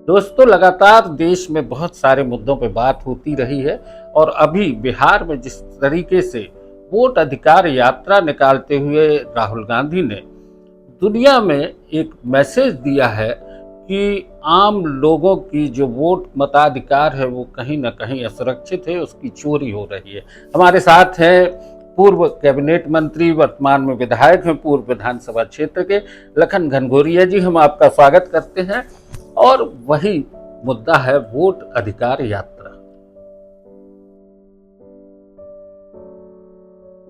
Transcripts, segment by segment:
दोस्तों, लगातार देश में बहुत सारे मुद्दों पे बात होती रही है और अभी बिहार में जिस तरीके से वोट अधिकार यात्रा निकालते हुए राहुल गांधी ने दुनिया में एक मैसेज दिया है कि आम लोगों की जो वोट मताधिकार है वो कहीं ना कहीं असुरक्षित है, उसकी चोरी हो रही है। हमारे साथ हैं पूर्व कैबिनेट मंत्री, वर्तमान में विधायक हैं पूर्व विधानसभा क्षेत्र के लखन घनघोरिया जी। हम आपका स्वागत करते हैं। और वही मुद्दा है वोट अधिकार यात्रा।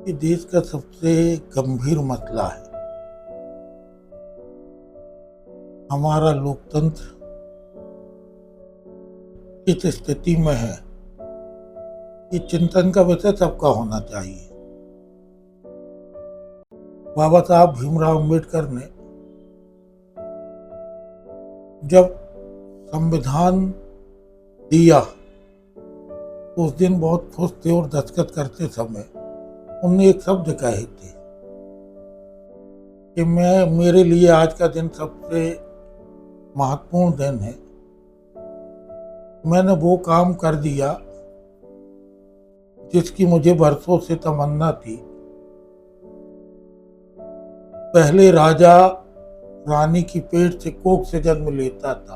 ये देश का सबसे गंभीर मसला है। हमारा लोकतंत्र इस स्थिति में है, ये चिंतन का विषय सबका होना चाहिए। बाबा साहब भीमराव अम्बेडकर ने जब संविधान दिया तो उस दिन बहुत खुश थे और दस्तखत करते समय उन्होंने एक शब्द कहे थे कि मेरे लिए आज का दिन सबसे महत्वपूर्ण दिन है। मैंने वो काम कर दिया जिसकी मुझे बरसों से तमन्ना थी। पहले राजा रानी की पेट से कोख से जन्म लेता था,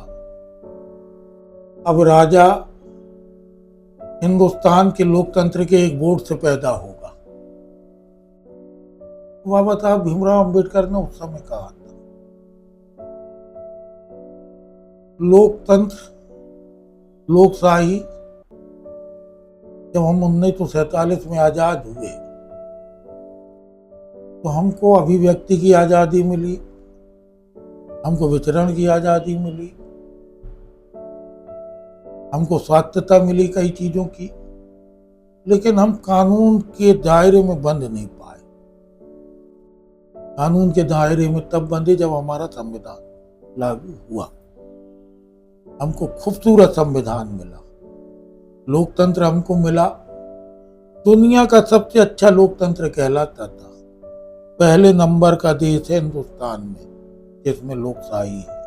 अब राजा हिंदुस्तान के लोकतंत्र के एक वोट से पैदा होगा। बाबा साहब भीमराव अम्बेडकर ने उस समय कहा था लोकतंत्र लोकशाही जब हम 1947 में आजाद हुए तो हमको अभिव्यक्ति की आजादी मिली, हमको विचरण की आजादी मिली, हमको स्वायत्तता मिली कई चीजों की, लेकिन हम कानून के दायरे में बंद नहीं पाए। कानून के दायरे में तब बंधे जब हमारा संविधान लागू हुआ। हमको खूबसूरत संविधान मिला, लोकतंत्र हमको मिला। दुनिया का सबसे अच्छा लोकतंत्र कहलाता था। पहले नंबर का देश है हिंदुस्तान में जिसमें लोकशाही है।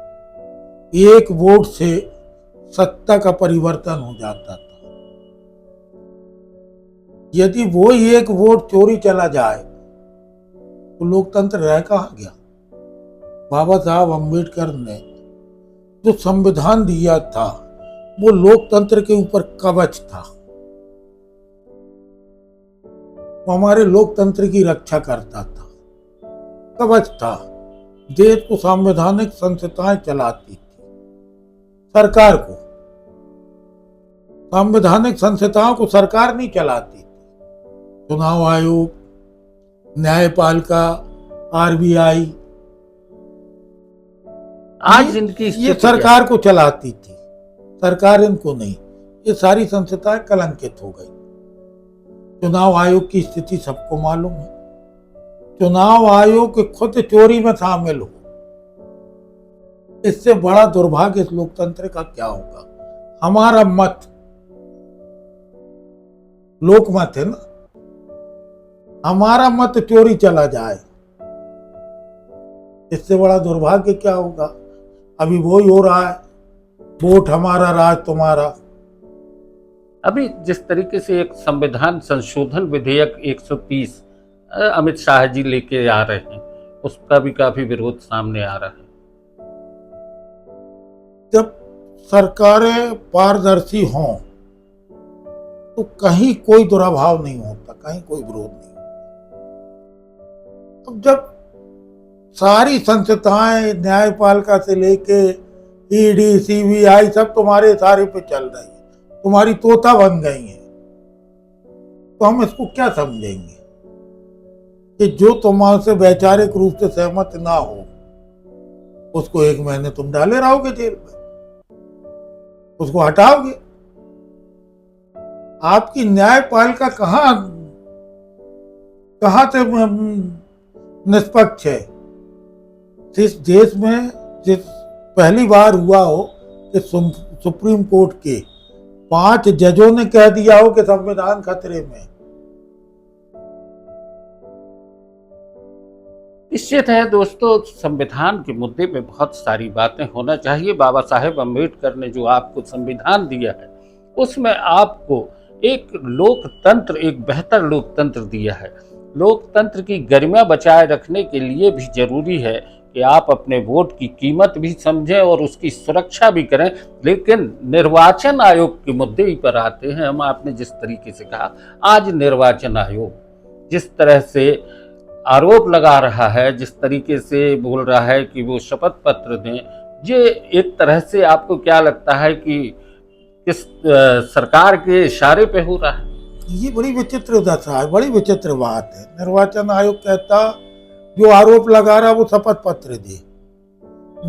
एक वोट से सत्ता का परिवर्तन हो जाता था। यदि वो एक वोट चोरी चला जाए तो लोकतंत्र रह कहाँ गया। बाबा साहब अम्बेडकर ने जो संविधान दिया था वो लोकतंत्र के ऊपर कवच था। वो हमारे लोकतंत्र की रक्षा करता था, कवच था। देश को संवैधानिक संस्थाएं चलाती थी। सरकार को, संवैधानिक संस्थाओं को सरकार नहीं चलाती थी। चुनाव आयोग, न्यायपालिका, आरबीआई, आज इनकी ये सरकार को चलाती थी, सरकार इनको नहीं। ये सारी संस्थाएं कलंकित हो गई। चुनाव आयोग की स्थिति सबको मालूम है। चुनाव आयोग खुद चोरी में शामिल हो, इससे बड़ा दुर्भाग्य इस लोकतंत्र का क्या होगा। हमारा मत लोकमत है ना, हमारा मत चोरी चला जाए, इससे बड़ा दुर्भाग्य क्या होगा। अभी वही हो रहा है, वोट हमारा राज तुम्हारा। अभी जिस तरीके से एक संविधान संशोधन विधेयक 130 अमित शाह जी लेके आ रहे हैं, उसका भी काफी विरोध सामने आ रहा है। जब सरकारें पारदर्शी हों तो कहीं कोई दुराभाव नहीं होता, कहीं कोई विरोध नहीं होता। अब जब सारी संस्थाएं न्यायपालिका से लेके ईडी, सीबीआई सब तुम्हारे इशारे पे चल रही है, तुम्हारी तोता बन गई है, तो हम इसको क्या समझेंगे कि जो तुम्हारे वैचारिक रूप से सहमत ना हो उसको 1 महीने तुम डाले रहोगे जेल में, उसको हटाओगे। आपकी न्यायपालिका कहां से निष्पक्ष है। जिस देश में जिस पहली बार हुआ हो कि सुप्रीम कोर्ट के 5 जजों ने कह दिया हो कि संविधान खतरे में। निश्चित है दोस्तों, संविधान के मुद्दे पे बहुत सारी बातें होना चाहिए। बाबा साहेब अम्बेडकर ने जो आपको संविधान दिया है, उसमें आपको एक लोकतंत्र, एक बेहतर लोकतंत्र दिया है। लोकतंत्र की गरिमा बचाए रखने के लिए भी जरूरी है कि आप अपने वोट की कीमत भी समझें और उसकी सुरक्षा भी करें। लेकिन निर्वाचन आयोग के मुद्दे ही पर आते हैं हम। आपने जिस तरीके से कहा, आज निर्वाचन आयोग जिस तरह से आरोप लगा रहा है, जिस तरीके से बोल रहा है कि वो शपथ पत्र दें, ये एक तरह से आपको क्या लगता है कि किस सरकार के इशारे पे हो रहा है? ये बड़ी विचित्र दशा है, बड़ी विचित्र बात है। निर्वाचन आयोग कहता जो आरोप लगा रहा वो शपथ पत्र दे।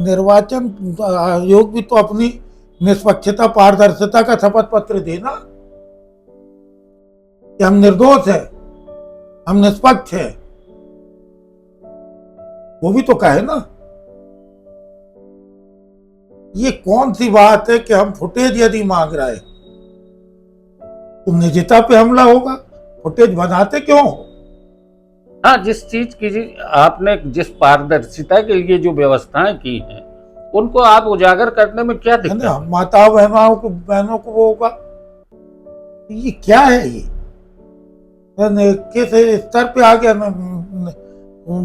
निर्वाचन आयोग भी तो अपनी निष्पक्षता पारदर्शिता का शपथ पत्र देना कि हम निर्दोष है, हम निष्पक्ष है, वो भी तो कहे ना। ये कौन सी बात है कि हम फुटेज यदि मांग रहे तो निजता पे हमला होगा? फुटेज बनाते क्यों हो? हाँ, जिस चीज की आपने जिस पारदर्शिता के लिए जो व्यवस्थाएं की हैं, उनको आप उजागर करने में क्या दिक्कत है? माताओं बहनों को वो होगा। ये क्या है? ये किस स्तर पे आ गया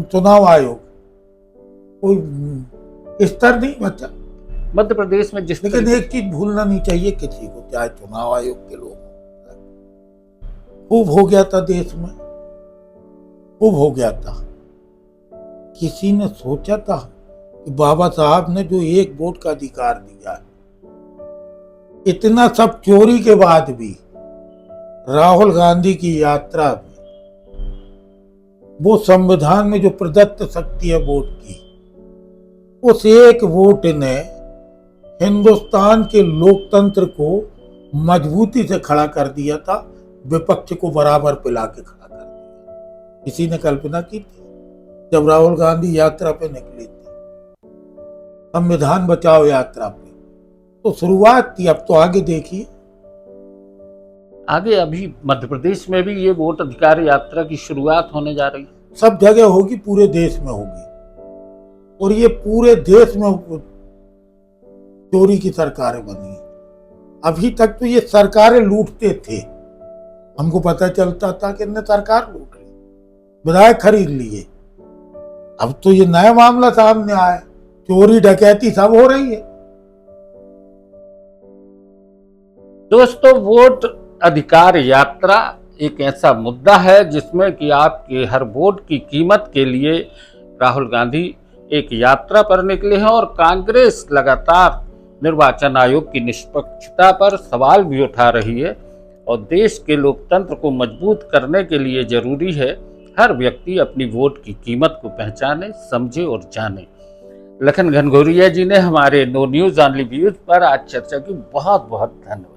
चुनाव आयोग? कोई स्तर नहीं बचा। मध्य प्रदेश में जिस लेकिन एक चीज भूलना नहीं चाहिए किसी को, चाहे चुनाव आयोग के लोग, खूब हो गया था देश में, खूब हो गया था। किसी ने सोचा था कि बाबा साहब ने जो एक वोट का अधिकार दिया है, इतना सब चोरी के बाद भी राहुल गांधी की यात्रा में वो संविधान में जो प्रदत्त शक्ति है वोट की, उस एक वोट ने हिंदुस्तान के लोकतंत्र को मजबूती से खड़ा कर दिया था, विपक्ष को बराबर पिला के खड़ा कर दिया। किसी ने कल्पना की थी जब राहुल गांधी यात्रा पे निकले थे, संविधान बचाओ यात्रा पे? तो शुरुआत थी, अब तो आगे देखिए। आगे अभी मध्य प्रदेश में भी ये वोट अधिकार यात्रा की शुरुआत होने जा रही है। सब जगह होगी, पूरे देश में होगी, और ये पूरे देश में चोरी की सरकारें बनी। अभी तक तो ये सरकारें लूटते थे, हमको पता चलता था कि इन्हें सरकार लूट ली, विधायक खरीद लिए। अब तो ये नया मामला सामने आया, चोरी डकैती सब हो रही है। दोस्तों, वोट अधिकार यात्रा एक ऐसा मुद्दा है जिसमें कि आपके हर वोट की कीमत के लिए राहुल गांधी एक यात्रा पर निकले हैं, और कांग्रेस लगातार निर्वाचन आयोग की निष्पक्षता पर सवाल भी उठा रही है। और देश के लोकतंत्र को मजबूत करने के लिए जरूरी है हर व्यक्ति अपनी वोट की कीमत को पहचाने, समझे और जाने। लखन घनघोरिया जी ने हमारे नो न्यूज ऑनली व्यूज पर आज चर्चा की। बहुत बहुत धन्यवाद।